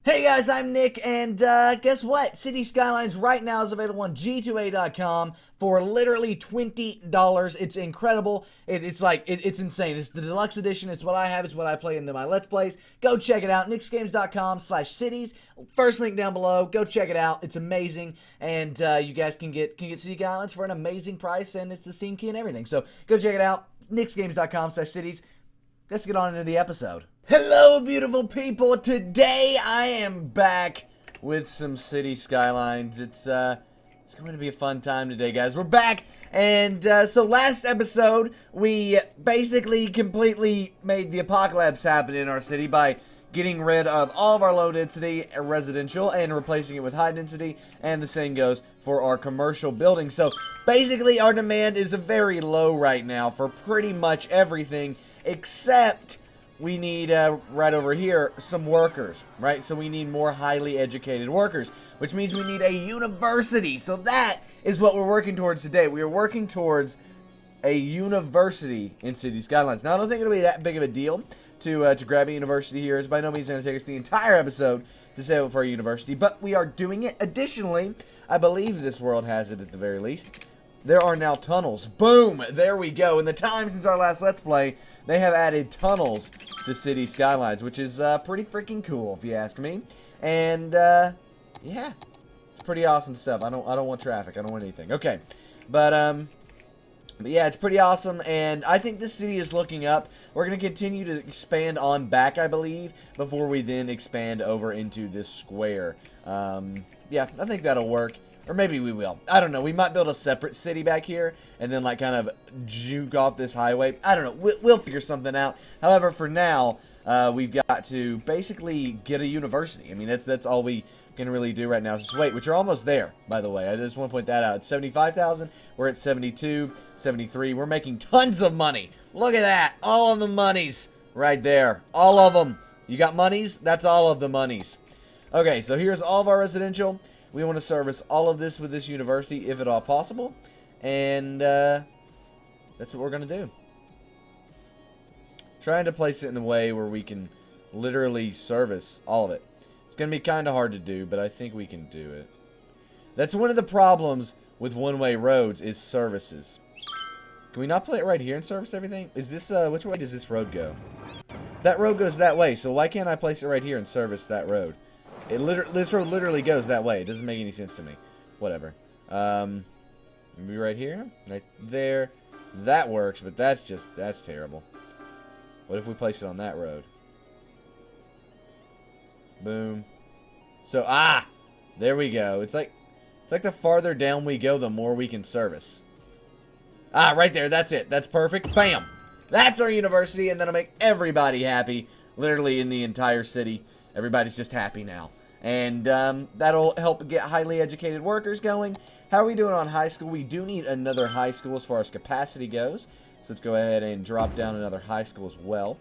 Hey guys, I'm Nick, and guess what? City Skylines right now is available on G2A.com for literally $20. It's incredible. It's insane. It's the deluxe edition. It's what I have. It's what I play in my Let's Plays. Go check it out. nicksgames.com/cities. First link down below. Go check it out. It's amazing, and you guys can get City Skylines for an amazing price, and it's the Steam key and everything. So go check it out. nicksgames.com/cities. Let's get on into the episode. Hello, beautiful people. Today I am back with some City Skylines. It's going to be a fun time today, guys. We're back, and so last episode we basically completely made the apocalypse happen in our city by getting rid of all of our low density residential and replacing it with high density, and the same goes for our commercial buildings. So basically our demand is very low right now for pretty much everything, except we need, right over here, some workers, right? So we need more highly educated workers, which means we need a university. So that is what we're working towards today. We are working towards a university in City Skylines. Now, I don't think it'll be that big of a deal to grab a university here. It's by no means going to take us the entire episode to save up for a university, but we are doing it. Additionally, I believe this world has it at the very least. There are now tunnels. Boom! There we go. In the time since our last Let's Play, they have added tunnels to City Skylines, which is pretty freaking cool, if you ask me. And yeah, it's pretty awesome stuff. I don't want traffic. I don't want anything. Okay, but yeah, it's pretty awesome, and I think this city is looking up. We're gonna continue to expand on back, I believe, before we then expand over into this square. Yeah, I think that'll work. Or maybe we will. I don't know. We might build a separate city back here and then like kind of juke off this highway. I don't know. We'll figure something out. However, for now, we've got to basically get a university. I mean, that's all we can really do right now is just wait, which are almost there, by the way. I just want to point that out. It's 75,000. We're at 72, 73. We're making tons of money. Look at that. All of the monies right there. All of them. You got monies? That's all of the monies. Okay, so here's all of our residential. We want to service all of this with this university, if at all possible. And that's what we're going to do. Trying to place it in a way where we can literally service all of it. It's going to be kind of hard to do, but I think we can do it. That's one of the problems with one-way roads is services. Can we not play it right here and service everything? Is this, which way does this road go? That road goes that way, so why can't I place it right here and service that road? This road literally goes that way. It doesn't make any sense to me. Whatever. Maybe right here? Right there. That works, but that's terrible. What if we place it on that road? Boom. So, there we go. It's like the farther down we go, the more we can service. Right there. That's it. That's perfect. Bam! That's our university, and that'll make everybody happy. Literally in the entire city. Everybody's just happy now. And that'll help get highly educated workers going. How are we doing on high school? We do need another high school as far as capacity goes. So let's go ahead and drop down another high school as well.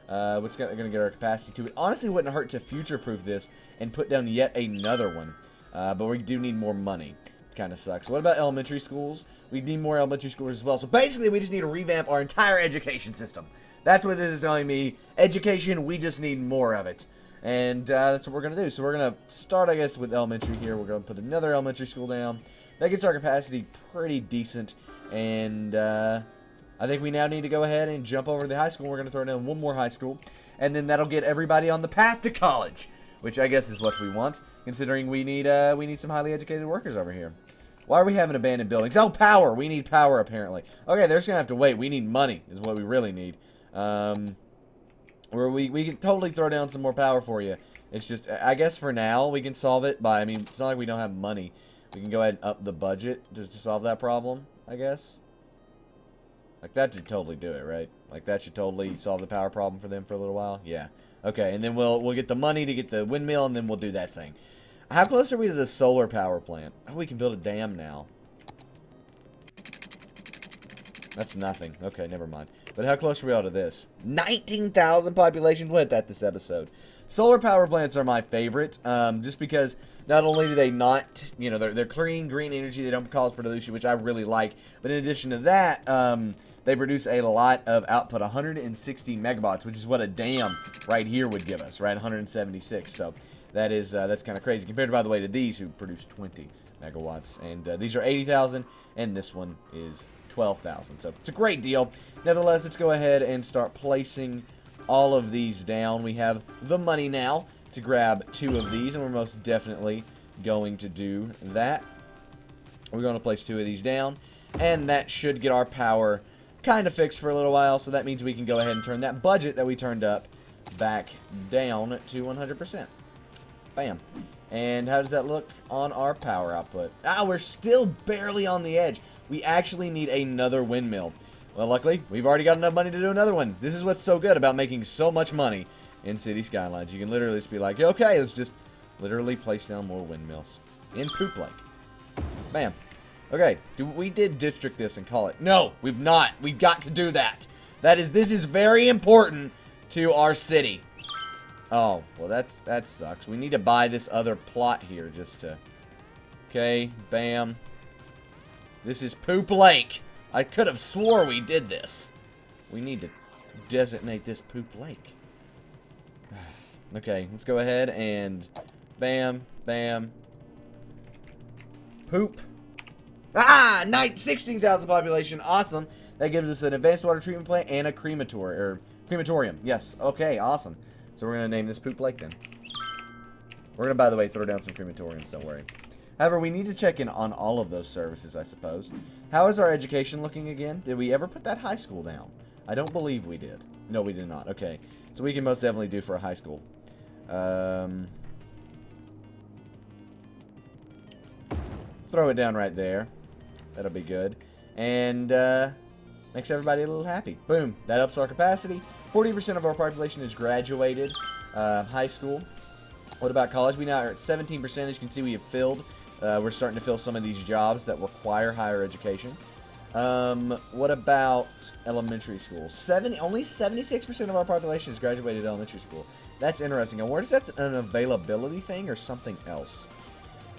What's going to get our capacity to? It honestly wouldn't hurt to future-proof this and put down yet another one. But we do need more money. It kind of sucks. What about elementary schools? We need more elementary schools as well. So basically, we just need to revamp our entire education system. That's what this is telling me. Education, we just need more of it. And that's what we're going to do. So we're going to start, I guess, with elementary here. We're going to put another elementary school down. That gets our capacity pretty decent. And I think we now need to go ahead and jump over to the high school. We're going to throw down one more high school. And then that'll get everybody on the path to college, which I guess is what we want, considering we need some highly educated workers over here. Why are we having abandoned buildings? Oh, power. We need power, apparently. Okay, they're just going to have to wait. We need money is what we really need. Where we can totally throw down some more power for you. It's just, I guess for now, we can solve it by, I mean, it's not like we don't have money. We can go ahead and up the budget to solve that problem, I guess. Like, that should totally do it, right? Like, that should totally solve the power problem for them for a little while. Yeah. Okay, and then we'll get the money to get the windmill, and then we'll do that thing. How close are we to the solar power plant? Oh, we can build a dam now. That's nothing. Okay, never mind. But how close are we all to this? 19,000 population. We'll hit that this episode. Solar power plants are my favorite, just because not only do they not, you know, they're clean, green energy, they don't cause pollution, which I really like, but in addition to that, they produce a lot of output, 160 megawatts, which is what a dam right here would give us, right, 176, so That's kind of crazy compared, by the way, to these who produce 20 megawatts. And these are 80,000, and this one is 12,000. So it's a great deal. Nevertheless, let's go ahead and start placing all of these down. We have the money now to grab 2 of these, and we're most definitely going to do that. We're going to place 2 of these down, and that should get our power kind of fixed for a little while. So that means we can go ahead and turn that budget that we turned up back down to 100%. Bam. And how does that look on our power output? Ah, we're still barely on the edge. We actually need another windmill. Well, luckily, we've already got enough money to do another one. This is what's so good about making so much money in City Skylines. You can literally just be like, okay, let's just literally place down more windmills in Poop Lake. Bam. Okay, we did district this and call it. No, we've not. We've got to do that. This is very important to our city. Oh, well, that sucks. We need to buy this other plot here just to... Okay, bam. This is Poop Lake. I could have swore we did this. We need to designate this Poop Lake. Okay, let's go ahead and... Bam, bam. Poop. Ah! 16,000 population. Awesome. That gives us an advanced water treatment plant and a crematorium. Yes. Okay, awesome. So we're going to name this Poop Lake then. We're going to, by the way, throw down some crematoriums, don't worry. However, we need to check in on all of those services, I suppose. How is our education looking again? Did we ever put that high school down? I don't believe we did. No, we did not. Okay. So we can most definitely do for a high school. Throw it down right there. That'll be good. And makes everybody a little happy. Boom. That ups our capacity. 40% of our population is graduated high school. What about college? We now are at 17%. As you can see, we have filled. We're starting to fill some of these jobs that require higher education. What about elementary school? Only 76% of our population has graduated elementary school. That's interesting. I wonder if that's an availability thing or something else.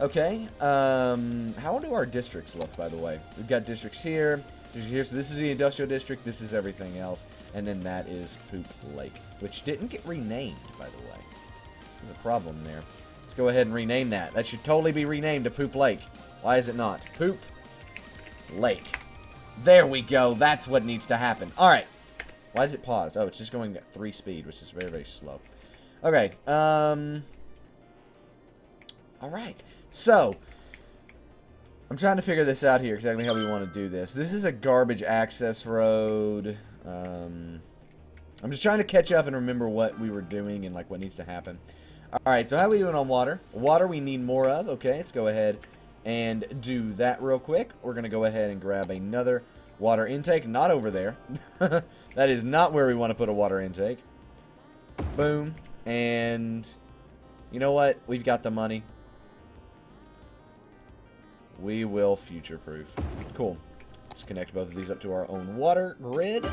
Okay. How do our districts look, by the way? We've got districts here. So this is the industrial district. This is everything else. And then that is Poop Lake, which didn't get renamed, by the way. There's a problem there. Let's go ahead and rename that. That should totally be renamed to Poop Lake. Why is it not? Poop Lake. There we go. That's what needs to happen. All right. Why is it paused? Oh, it's just going at 3 speed, which is very, very slow. Okay. All right. So, I'm trying to figure this out here, exactly how we want to do this. This is a garbage access road. I'm just trying to catch up and remember what we were doing and like what needs to happen. Alright, so how are we doing on water? Water we need more of. Okay, let's go ahead and do that real quick. We're going to go ahead and grab another water intake. Not over there. That is not where we want to put a water intake. Boom. And you know what? We've got the money. We will future-proof. Cool. Let's connect both of these up to our own water grid.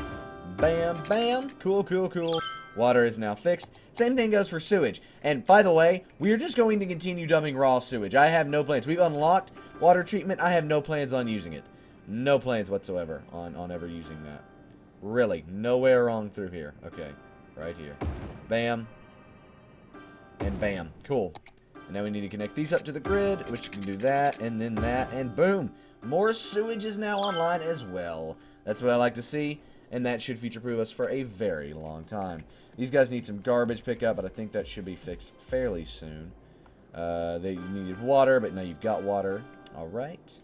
Bam, bam. Cool, cool, cool. Water is now fixed. Same thing goes for sewage. And by the way, we are just going to continue dumping raw sewage. I have no plans. We've unlocked water treatment. I have no plans on using it. No plans whatsoever on ever using that. Really. Nowhere wrong through here. Okay. Right here. Bam. And bam. Cool. And now we need to connect these up to the grid, which can do that, and then that, and boom. More sewage is now online as well. That's what I like to see, and that should future-proof us for a very long time. These guys need some garbage pickup, but I think that should be fixed fairly soon. They needed water, but now you've got water. All right.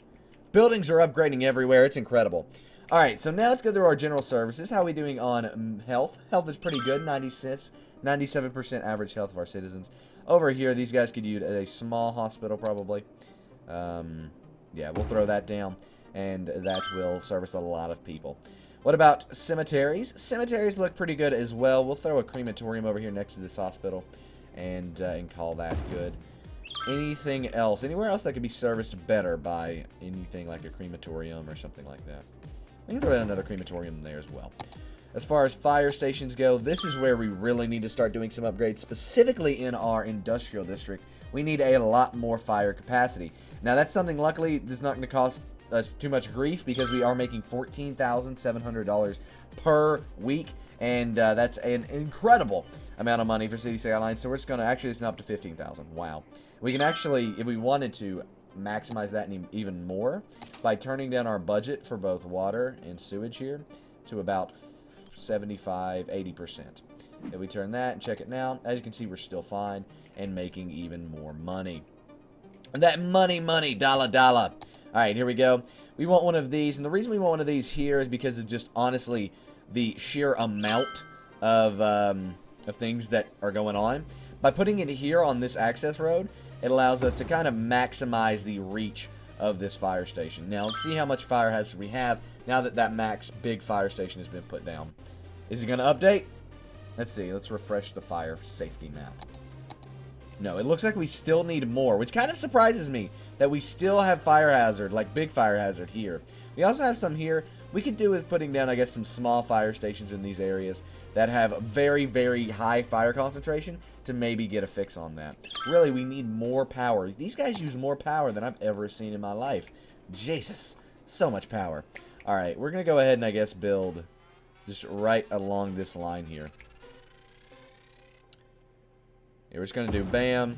Buildings are upgrading everywhere. It's incredible. All right, so now let's go through our general services. How are we doing on health? Health is pretty good, 97% average health of our citizens. Over here, these guys could use a small hospital, probably. Yeah, we'll throw that down, and that will service a lot of people. What about cemeteries? Cemeteries look pretty good as well. We'll throw a crematorium over here next to this hospital, and call that good. Anything else? Anywhere else that could be serviced better by anything like a crematorium or something like that? We can throw in another crematorium there as well. As far as fire stations go, this is where we really need to start doing some upgrades, specifically in our industrial district. We need a lot more fire capacity. Now, that's something, luckily, that's not going to cost us too much grief because we are making $14,700 per week. And that's an incredible amount of money for City Skylines. So we're just going to, actually, it's up to 15,000. Wow. We can actually, if we wanted to, maximize that even more by turning down our budget for both water and sewage here to about 75-80%. If we turn that and check it now, as you can see, we're still fine and making even more money. And that money, dollar. All right, here we go. We want one of these, and the reason we want one of these here is because of just, honestly, the sheer amount of things that are going on. By putting it here on this access road, it allows us to kind of maximize the reach of this fire station. Now, let's see how much fire hazard we have now that that max big fire station has been put down. Is it going to update? Let's see. Let's refresh the fire safety map. No, it looks like we still need more, which kind of surprises me that we still have fire hazard, like big fire hazard here. We also have some here. We could do with putting down, I guess, some small fire stations in these areas that have very, very high fire concentration to maybe get a fix on that. Really, we need more power. These guys use more power than I've ever seen in my life. Jesus, so much power. All right, we're going to go ahead and, I guess, build just right along this line here. Yeah, we're just going to do bam.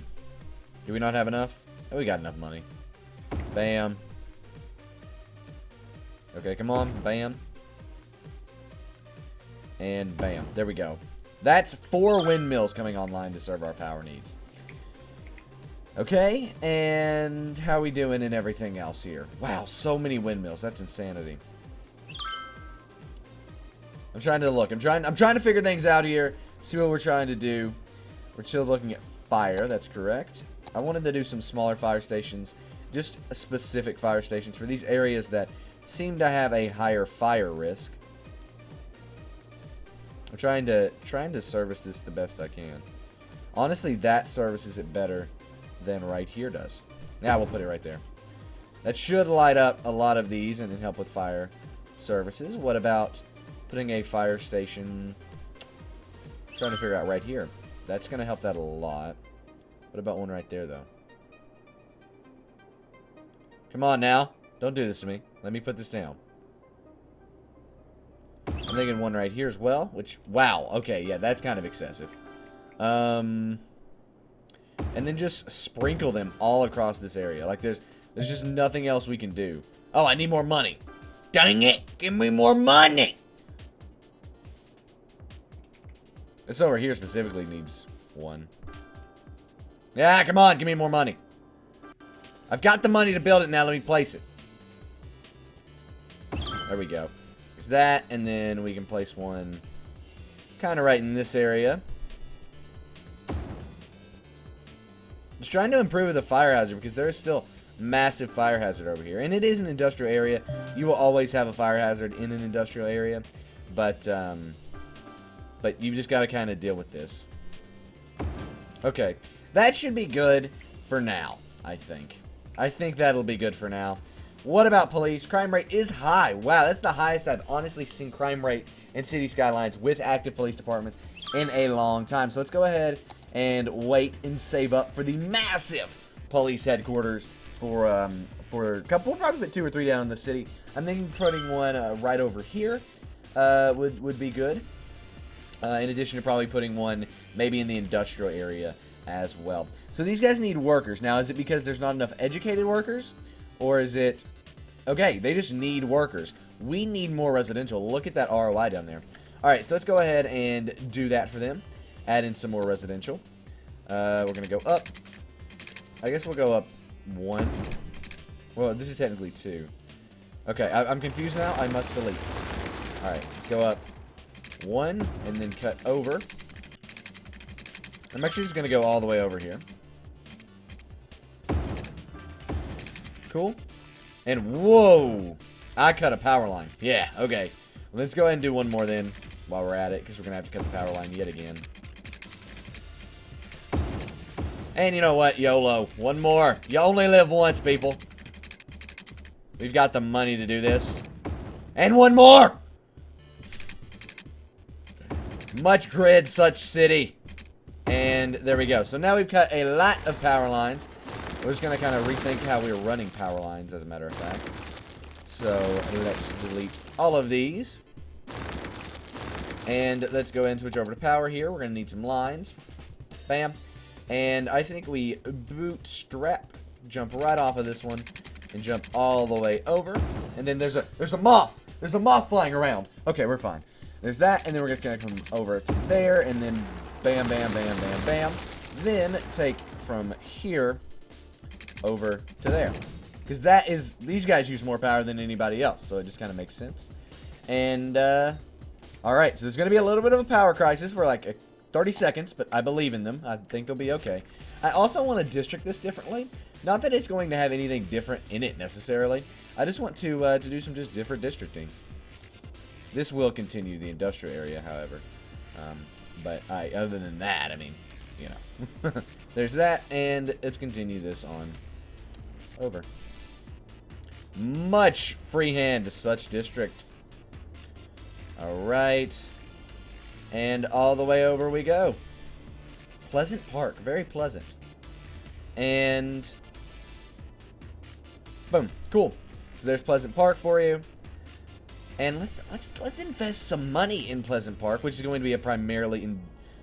Do we not have enough? Oh, we got enough money. Bam. Okay, come on. Bam. And bam. There we go. That's 4 windmills coming online to serve our power needs. Okay, and how are we doing in everything else here? Wow, so many windmills. That's insanity. I'm trying to look. I'm trying to figure things out here. See what we're trying to do. We're still looking at fire. That's correct. I wanted to do some smaller fire stations. Just specific fire stations for these areas that seem to have a higher fire risk. I'm trying to service this the best I can. Honestly, that services it better than right here does. Yeah, we'll put it right there. That should light up a lot of these and help with fire services. What about putting a fire station? I'm trying to figure out right here. That's going to help that a lot. What about one right there, though? Come on now. Don't do this to me. Let me put this down. I'm thinking one right here as well, which, wow, okay, yeah, that's kind of excessive. And then just sprinkle them all across this area. Like, there's just nothing else we can do. Oh, I need more money. Dang it, give me more money. This over here specifically needs one. Yeah, come on, give me more money. I've got the money to build it now, let me place it. There we go. There's that, and then we can place one kind of right in this area. Just trying to improve the fire hazard because there is still massive fire hazard over here. And it is an industrial area. You will always have a fire hazard in an industrial area. But you've just got to kind of deal with this. Okay. That should be good for now, I think. I think that'll be good for now. What about police? Crime rate is high. Wow, that's the highest I've honestly seen crime rate in City Skylines with active police departments in a long time. So let's go ahead and wait and save up for the massive police headquarters for a couple, probably 2 or 3 down in the city. I'm thinking putting one right over here would be good. In addition to probably putting one maybe in the industrial area as well. So these guys need workers. Now, is it because there's not enough educated workers? Or is it... Okay, they just need workers. We need more residential. Look at that ROI down there. Alright, so let's go ahead and do that for them. Add in some more residential. We're going to go up. I guess we'll go up 1. Well, this is technically 2. Okay, I'm confused now. I must delete. Alright, let's go up 1 and then cut over. I'm actually just going to go all the way over here. Cool. And whoa! I cut a power line. Yeah, okay. Let's go ahead and do one more then while we're at it, because we're going to have to cut the power line yet again. And you know what? YOLO. One more. You only live once, people. We've got the money to do this. And one more! Much grid, such city. And there we go. So now we've cut a lot of power lines. We're just going to kind of rethink how we're running power lines, as a matter of fact. So let's delete all of these. And let's go ahead and switch over to power here. We're going to need some lines. Bam. And I think we bootstrap, jump right off of this one, and jump all the way over. And then there's a moth. There's a moth flying around. Okay, we're fine. There's that, and then we're going to come over to there, and then bam, bam, bam, bam, bam. Then take from here over to there. Because these guys use more power than anybody else, so it just kind of makes sense. And, alright, so there's going to be a little bit of a power crisis for like 30 seconds, but I believe in them. I think they'll be okay. I also want to district this differently. Not that it's going to have anything different in it necessarily. I just want to do some just different districting. This will continue the industrial area, however. But other than that, I mean, you know. There's that, and let's continue this on over. Much freehand to such district. Alright. And all the way over we go. Pleasant Park. Very pleasant. And boom. Cool. So there's Pleasant Park for you. And let's invest some money in Pleasant Park, which is going to be a primarily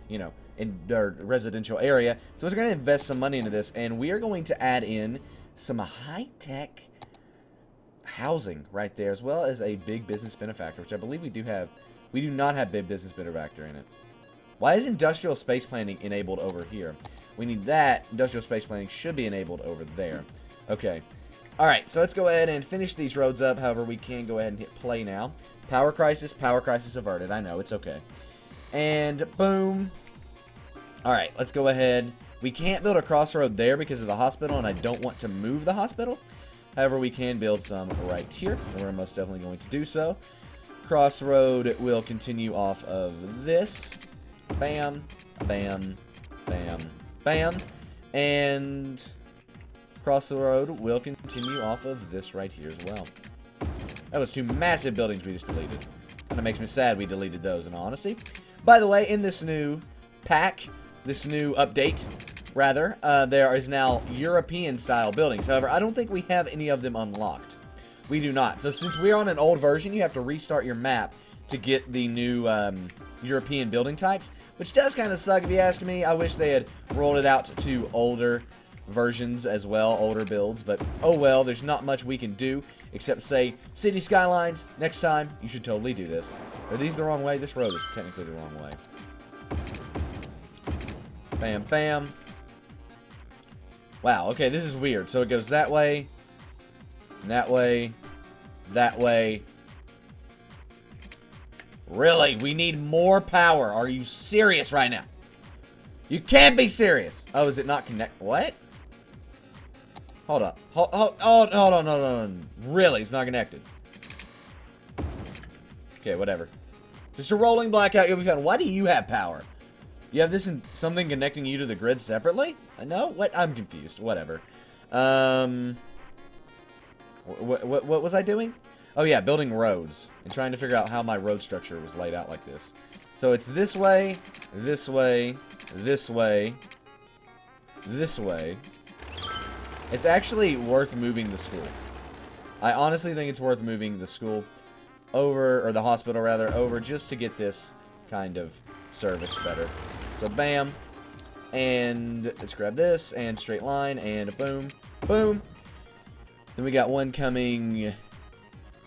in our residential area. So we're going to invest some money into this, and we are going to add in some high-tech housing right there, as well as a big business benefactor, which I believe we do have. We do not have big business benefactor in it. Why is industrial space planning enabled over here? We need that. Industrial space planning should be enabled over there. Okay. Alright, so let's go ahead and finish these roads up. However, we can go ahead and hit play now. Power crisis averted. I know, it's okay. And boom. Alright, let's go ahead. We can't build a crossroad there because of the hospital, and I don't want to move the hospital. However, we can build some right here, and we're most definitely going to do so. Crossroad will continue off of this. Bam, bam, bam, bam. And crossroad will continue off of this right here as well. That was two massive buildings we just deleted. Kind of makes me sad we deleted those, in all honesty. By the way, in this new pack, this new update, rather, there is now European-style buildings. However, I don't think we have any of them unlocked. We do not. So since we're on an old version, you have to restart your map to get the new European building types, which does kind of suck if you ask me. I wish they had rolled it out to older versions as well, older builds, but oh well, there's not much we can do except say, City Skylines, next time, you should totally do this. Are these the wrong way? This road is technically the wrong way. Bam, bam. Wow, okay, this is weird. So it goes that way, that way, that way. Really? We need more power. Are you serious right now? You can't be serious. Oh, is it not connect? What? Hold up. Hold on, no. Really? It's not connected. Okay, whatever. Just a rolling blackout. You'll be fine. Why do you have power? You have this in something connecting you to the grid separately? No? What? I'm confused. Whatever. What was I doing? Oh yeah, building roads. And trying to figure out how my road structure was laid out like this. So it's this way, this way, this way, this way. It's actually worth moving the school. I honestly think it's worth moving the school over, or the hospital rather, over just to get this kind of service better. So bam, and let's grab this, and straight line, and boom, boom. Then we got one coming,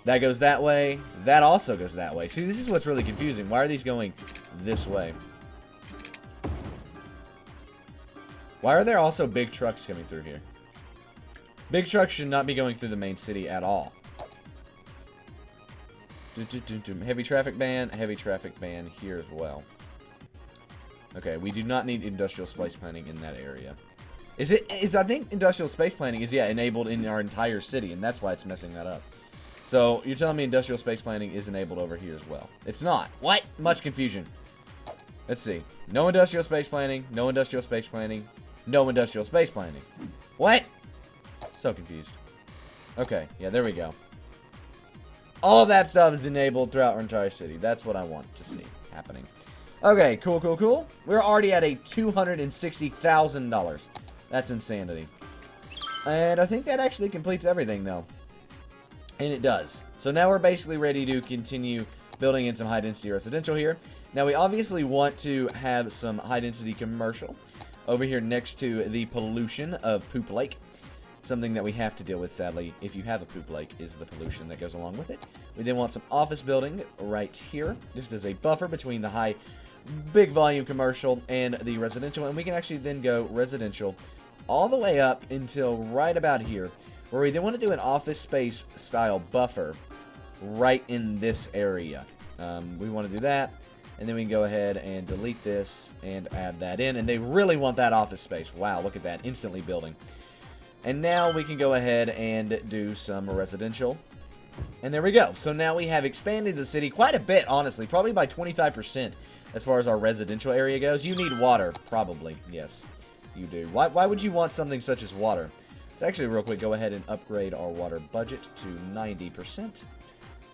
that goes that way, that also goes that way. See, this is what's really confusing. Why are these going this way? Why are there also big trucks coming through here? Big trucks should not be going through the main city at all. Heavy traffic ban here as well. Okay, we do not need industrial space planning in that area. I think industrial space planning is, yeah, enabled in our entire city, and that's why it's messing that up. So, you're telling me industrial space planning is enabled over here as well. It's not. What? Much confusion. Let's see. No industrial space planning, no industrial space planning, no industrial space planning. What? So confused. Okay, yeah, there we go. All of that stuff is enabled throughout our entire city. That's what I want to see happening. Okay, cool, cool, cool. We're already at a $260,000. That's insanity. And I think that actually completes everything, though. And it does. So now we're basically ready to continue building in some high-density residential here. Now, we obviously want to have some high-density commercial over here next to the pollution of Poop Lake. Something that we have to deal with, sadly, if you have a poop lake, is the pollution that goes along with it. We then want some office building right here, just as a buffer between the big volume commercial and the residential. And we can actually then go residential all the way up until right about here, where we then want to do an office space style buffer right in this area. We want to do that, and then we can go ahead and delete this and add that in. And they really want that office space. Wow, look at that, instantly building. And now we can go ahead and do some residential. And there we go. So now we have expanded the city quite a bit, honestly. Probably by 25% as far as our residential area goes. You need water, probably. Yes, you do. Why would you want something such as water? Let's actually real quick go ahead and upgrade our water budget to 90%.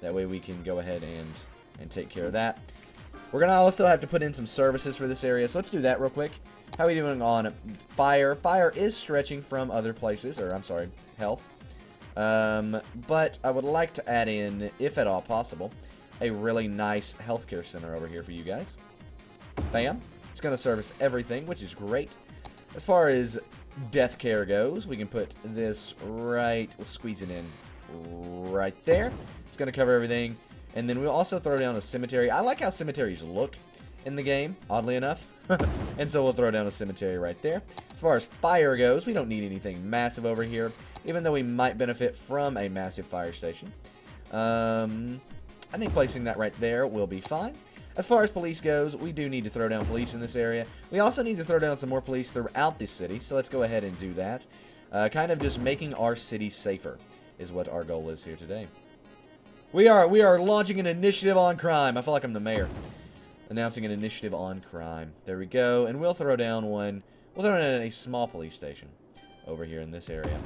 That way we can go ahead and take care of that. We're going to also have to put in some services for this area. So let's do that real quick. How are we doing on fire? Fire is stretching from other places, or I'm sorry, health. But I would like to add in, if at all possible, a really nice healthcare center over here for you guys. Bam. It's going to service everything, which is great. As far as death care goes, we can put this right, we'll squeeze it in right there. It's going to cover everything. And then we'll also throw down a cemetery. I like how cemeteries look in the game, oddly enough. And so we'll throw down a cemetery right there. As far as fire goes, we don't need anything massive over here, even though we might benefit from a massive fire station. I think placing that right there will be fine. As far as police goes, we do need to throw down police in this area. We also need to throw down some more police throughout this city, so let's go ahead and do that. Kind of just making our city safer is what our goal is here today. We are launching an initiative on crime. I feel like I'm the mayor. Announcing an initiative on crime. There we go. And we'll throw down one. We'll throw down a small police station over here in this area.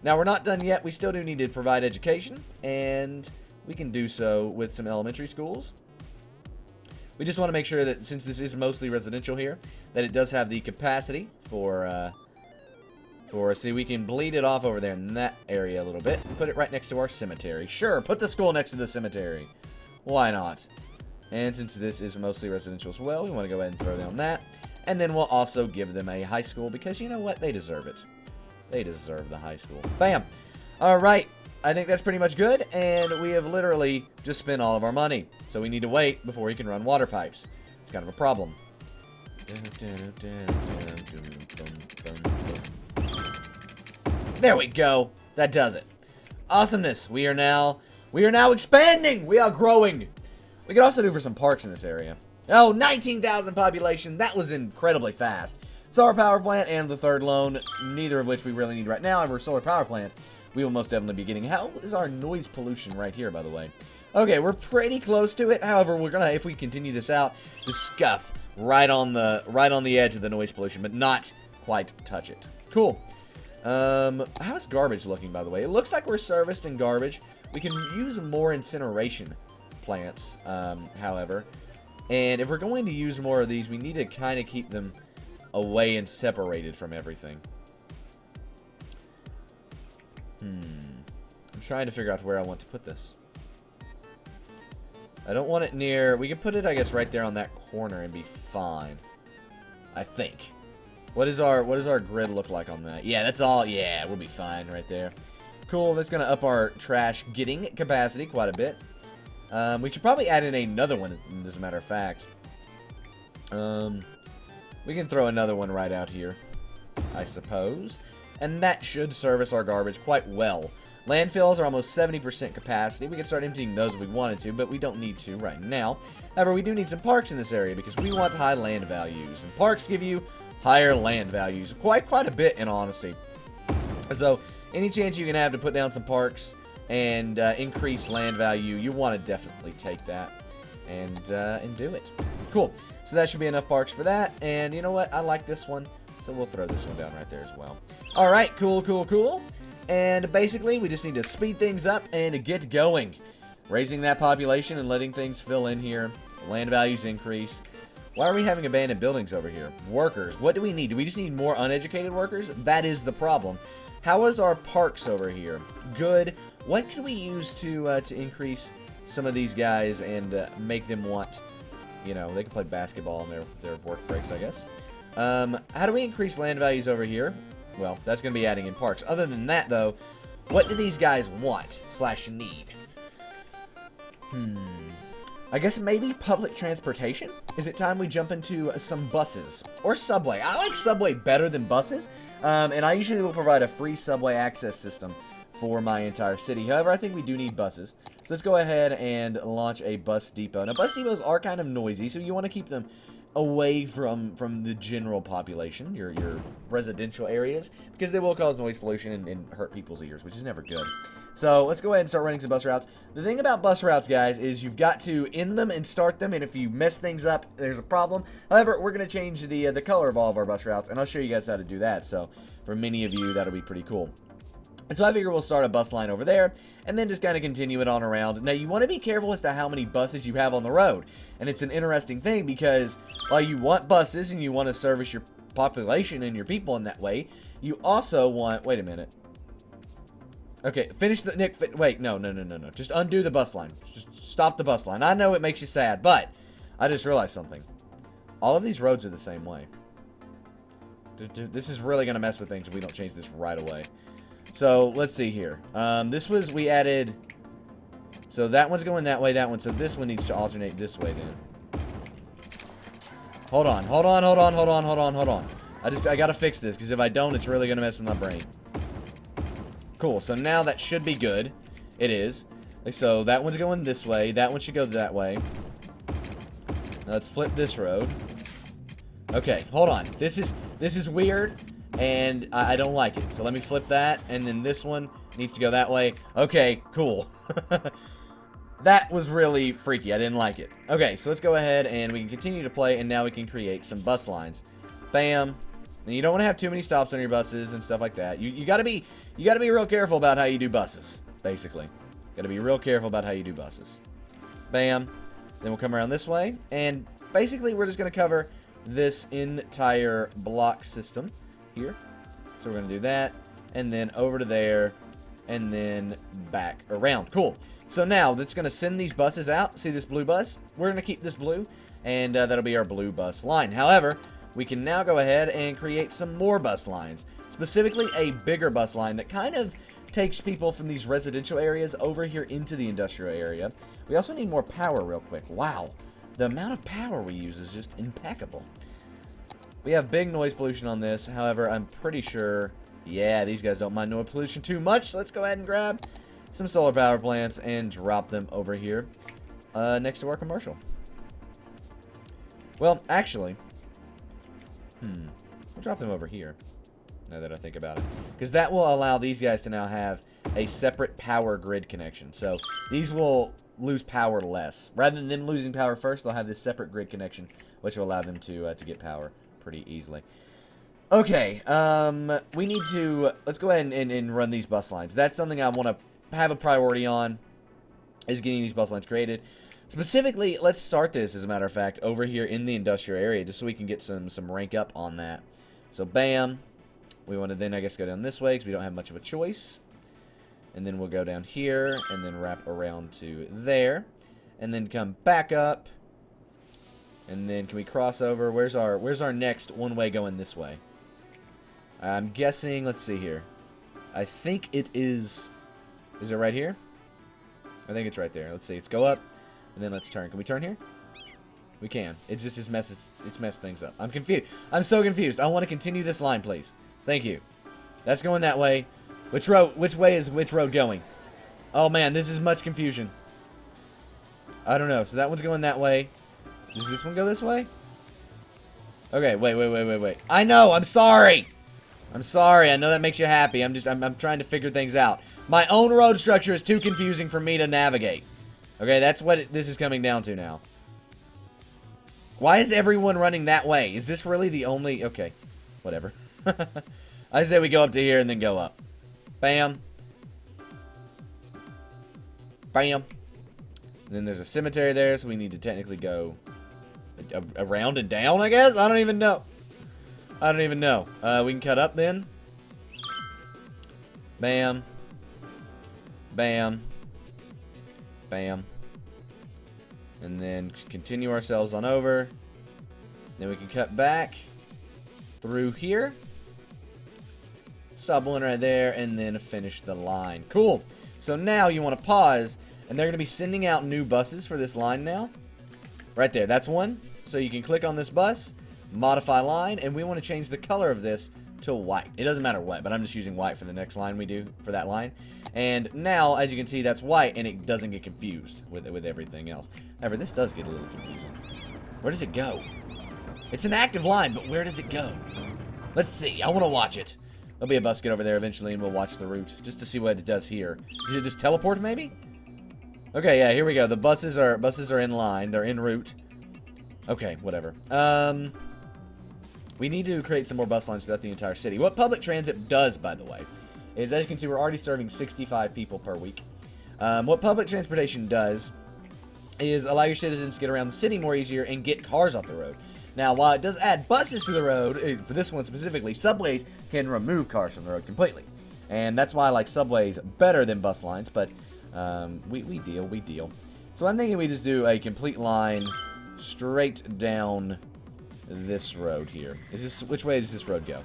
Now, we're not done yet. We still do need to provide education. And we can do so with some elementary schools. We just want to make sure that since this is mostly residential here, that it does have the capacity for see, we can bleed it off over there in that area a little bit. And put it right next to our cemetery. Sure, put the school next to the cemetery. Why not? And since this is mostly residential as well, we want to go ahead and throw down that. And then we'll also give them a high school because you know what? They deserve it. They deserve the high school. Bam! Alright, I think that's pretty much good. And we have literally just spent all of our money. So we need to wait before we can run water pipes. It's kind of a problem. There we go. That does it. Awesomeness. We are now expanding. We are growing. We could also do for some parks in this area. Oh, 19,000 population. That was incredibly fast. Solar power plant and the third loan, neither of which we really need right now. However, solar power plant, we will most definitely be getting. How is our noise pollution right here, by the way? Okay, we're pretty close to it. However, we're gonna, if we continue this out, just scuff right on the edge of the noise pollution, but not quite touch it. Cool. How's garbage looking, by the way? It looks like we're serviced in garbage. We can use more incineration plants, however. And if we're going to use more of these, we need to kind of keep them away and separated from everything. I'm trying to figure out where I want to put this. I don't want it near... We can put it, I guess, right there on that corner and be fine. I think. What does our grid look like on that? Yeah, that's all. Yeah, we'll be fine right there. Cool. That's going to up our trash getting capacity quite a bit. We should probably add in another one, as a matter of fact. We can throw another one right out here, I suppose. And that should service our garbage quite well. Landfills are almost 70% capacity. We can start emptying those if we wanted to, but we don't need to right now. However, we do need some parks in this area because we want high land values. And parks give you higher land values. Quite a bit, in honesty. So, any chance you can have to put down some parks and increase land value, you want to definitely take that and do it. Cool. So that should be enough parks for that. And you know what? I like this one. So we'll throw this one down right there as well. Alright, cool. And basically, we just need to speed things up and get going. Raising that population and letting things fill in here. Land values increase. Why are we having abandoned buildings over here? Workers. What do we need? Do we just need more uneducated workers? That is the problem. How is our parks over here? Good. What can we use to increase some of these guys and make them want you know, they can play basketball on their work breaks, I guess. How do we increase land values over here? Well, that's going to be adding in parks. Other than that, though, what do these guys want / need? I guess maybe public transportation? Is it time we jump into some buses? Or subway? I like subway better than buses. And I usually will provide a free subway access system for my entire city. However, I think we do need buses. So let's go ahead and launch a bus depot. Now, bus depots are kind of noisy, so you want to keep them away from the general population, your residential areas, because they will cause noise pollution and hurt people's ears, which is never good. So let's go ahead and start running some bus routes. The thing about bus routes, guys, is you've got to end them and start them, and if you mess things up, there's a problem. However, we're going to change the color of all of our bus routes, and I'll show you guys how to do that. So for many of you, that'll be pretty cool. So I figure we'll start a bus line over there, and then just kind of continue it on around. Now, you want to be careful as to how many buses you have on the road. And it's an interesting thing because while you want buses and you want to service your population and your people in that way, you also want... Wait a minute. Okay, finish the... Nick, wait, no. Just undo the bus line. Just stop the bus line. I know it makes you sad, but I just realized something. All of these roads are the same way. This is really going to mess with things if we don't change this right away. So, let's see here. We added... So, that one's going that way, that one. So, this one needs to alternate this way, then. Hold on. I gotta fix this, because if I don't, it's really gonna mess with my brain. Cool, so now that should be good. It is. So, that one's going this way. That one should go that way. Now, let's flip this road. Okay, hold on. This is weird. And I don't like it. So let me flip that. And then this one needs to go that way. Okay, cool. That was really freaky. I didn't like it. Okay, so let's go ahead and we can continue to play. And now we can create some bus lines. Bam. And you don't want to have too many stops on your buses and stuff like that. You gotta be real careful about how you do buses. Basically. Gotta be real careful about how you do buses. Bam. Then we'll come around this way. And basically we're just gonna cover this entire block system here. So we're going to do that, and then over to there, and then back around. Cool. So now, that's going to send these buses out. See this blue bus? We're going to keep this blue, and that'll be our blue bus line. However, we can now go ahead and create some more bus lines. Specifically, a bigger bus line that kind of takes people from these residential areas over here into the industrial area. We also need more power real quick. Wow. The amount of power we use is just impeccable. We have big noise pollution on this. However, I'm pretty sure, yeah, these guys don't mind noise pollution too much. So let's go ahead and grab some solar power plants and drop them over here next to our commercial. Well, actually, we'll drop them over here, now that I think about it. Because that will allow these guys to now have a separate power grid connection. So these will lose power less. Rather than them losing power first, they'll have this separate grid connection, which will allow them to get power pretty easily. Okay, we need to... Let's go ahead and run these bus lines. That's something I want to have a priority on, is getting these bus lines created. Specifically, let's start this, as a matter of fact, over here in the industrial area, just so we can get some rank up on that. So, bam. We want to then, I guess, go down this way, because we don't have much of a choice. And then we'll go down here, and then wrap around to there. And then come back up. And then can we cross over? Where's our next one way going this way? I'm guessing, let's see here. I think it is it right here? I think it's right there. Let's see. Let's go up and then let's turn. Can we turn here? We can. It just messed things up. I'm confused. I'm so confused. I want to continue this line, please. Thank you. That's going that way. Which way is which road going? Oh man, this is much confusion. I don't know. So that one's going that way. Does this one go this way? Okay, wait. I know, I'm sorry. I'm sorry, I know that makes you happy. I'm trying to figure things out. My own road structure is too confusing for me to navigate. Okay, that's what this is coming down to now. Why is everyone running that way? Is this really the only... Okay, whatever. I say we go up to here and then go up. Bam. Bam. And then there's a cemetery there, so we need to technically go around and down, I guess? I don't even know. We can cut up then. Bam. Bam. Bam. And then continue ourselves on over. Then we can cut back through here. Stop one right there, and then finish the line. Cool. So now you want to pause, and they're going to be sending out new buses for this line now. Right there, that's one. So you can click on this bus, modify line, and we want to change the color of this to white. It doesn't matter what, but I'm just using white for the next line we do for that line. And now, as you can see, that's white, and it doesn't get confused with everything else. However, this does get a little confusing. Where does it go? It's an active line, but where does it go? Let's see. I want to watch it. There'll be a bus get over there eventually, and we'll watch the route just to see what it does here. Does it just teleport, maybe? Okay, yeah, here we go. The buses are in line. They're en route. Okay, whatever. We need to create some more bus lines throughout the entire city. What public transit does, by the way, is, as you can see, we're already serving 65 people per week. What public transportation does is allow your citizens to get around the city more easier and get cars off the road. Now, while it does add buses to the road, for this one specifically, subways can remove cars from the road completely. And that's why I like subways better than bus lines, but we deal. So I'm thinking we just do a complete line straight down this road here. Which way does this road go?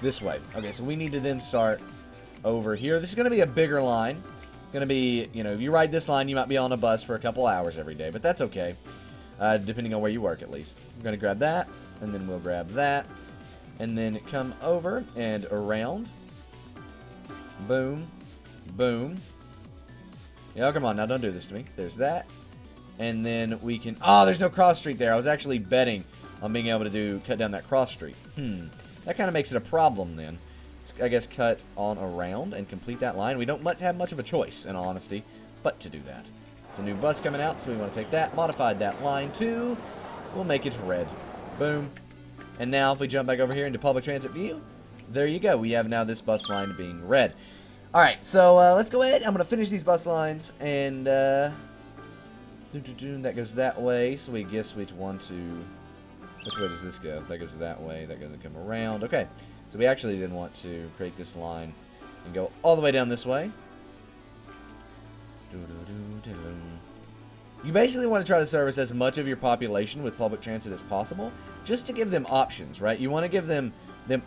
This way. Okay, so we need to then start over here. This is going to be a bigger line. Going to be, you know, if you ride this line, you might be on a bus for a couple hours every day, but that's okay. Depending on where you work, at least. I'm going to grab that, and then we'll grab that, and then come over and around. Boom. Boom. Yeah, come on, now don't do this to me. There's that. And then we can... Oh, there's no cross street there. I was actually betting on being able to cut down that cross street. That kind of makes it a problem then. I guess cut on around and complete that line. We don't have much of a choice, in all honesty, but to do that. It's a new bus coming out, so we want to take that, modified that line too. We'll make it red. Boom. And now if we jump back over here into public transit view, there you go. We have now this bus line being red. Alright, so let's go ahead. I'm going to finish these bus lines, and that goes that way, so we guess we want to... Which way does this go? That goes that way. That goes to come around. Okay, so we actually then want to create this line and go all the way down this way. You basically want to try to service as much of your population with public transit as possible, just to give them options, right? You want to give them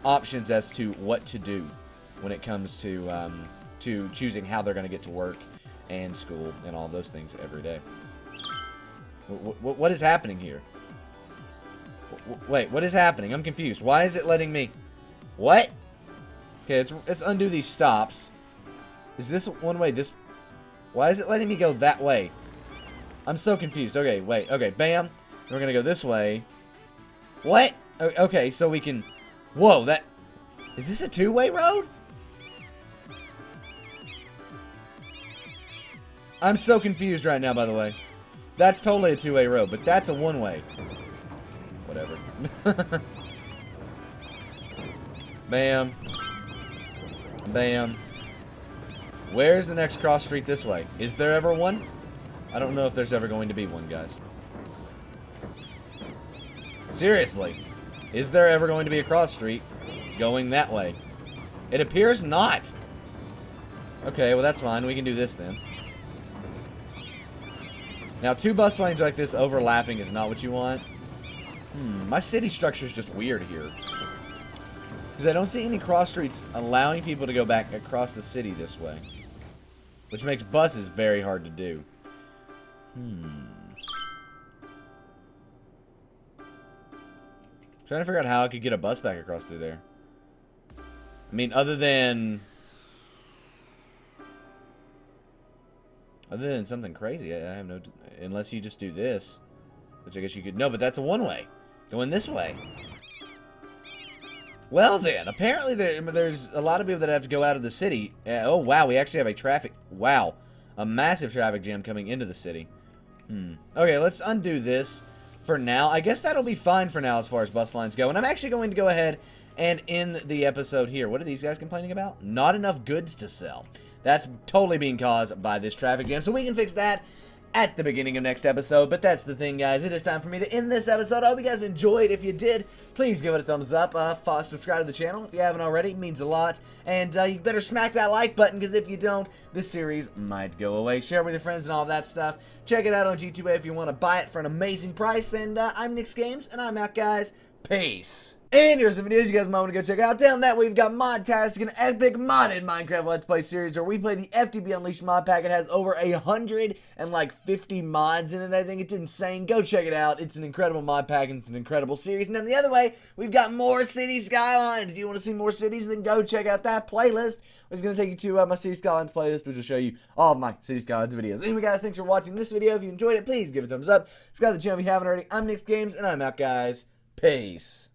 options as to what to do when it comes to choosing how they're going to get to work and school and all those things every day. What is happening here? Wait, what is happening? I'm confused. Why is it letting me... What? Okay, let's undo these stops. Is this one way? Why is it letting me go that way? I'm so confused. Okay, wait. Okay, bam. We're gonna go this way. What? Okay, so we can... Whoa, that... Is this a two-way road? I'm so confused right now, by the way. That's totally a two-way road, but that's a one-way. Whatever. Bam. Bam. Where's the next cross street this way? Is there ever one? I don't know if there's ever going to be one, guys. Seriously. Is there ever going to be a cross street going that way? It appears not. Okay, well that's fine. We can do this then. Now, two bus lanes like this overlapping is not what you want. My city structure is just weird here. Because I don't see any cross streets allowing people to go back across the city this way. Which makes buses very hard to do. Trying to figure out how I could get a bus back across through there. I mean, other than something crazy, I have no... Unless you just do this. Which I guess you could... No, but that's a one-way. Going this way. Well then, apparently there's a lot of people that have to go out of the city. Oh wow, we actually have a traffic... Wow. A massive traffic jam coming into the city. Okay, let's undo this for now. I guess that'll be fine for now as far as bus lines go. And I'm actually going to go ahead and end the episode here. What are these guys complaining about? Not enough goods to sell. That's totally being caused by this traffic jam. So we can fix that at the beginning of next episode. But that's the thing, guys. It is time for me to end this episode. I hope you guys enjoyed. If you did, please give it a thumbs up. Subscribe to the channel if you haven't already. It means a lot. And you better smack that like button, because if you don't, this series might go away. Share it with your friends and all of that stuff. Check it out on G2A if you want to buy it for an amazing price. And I'm Nick's Games, and I'm out, guys. Peace. And here's some videos you guys might want to go check out. Down that we've got Modtastic, an epic modded Minecraft Let's Play series where we play the FTB Unleashed mod pack. It has over 150 mods in it. I think it's insane. Go check it out. It's an incredible mod pack and it's an incredible series. And then the other way, we've got more City Skylines. If you want to see more cities, then go check out that playlist. It's going to take you to my City Skylines playlist, which will show you all of my City Skylines videos. Anyway, guys, thanks for watching this video. If you enjoyed it, please give it a thumbs up. Subscribe to the channel if you haven't already. I'm Nick's Games, and I'm out, guys. Peace.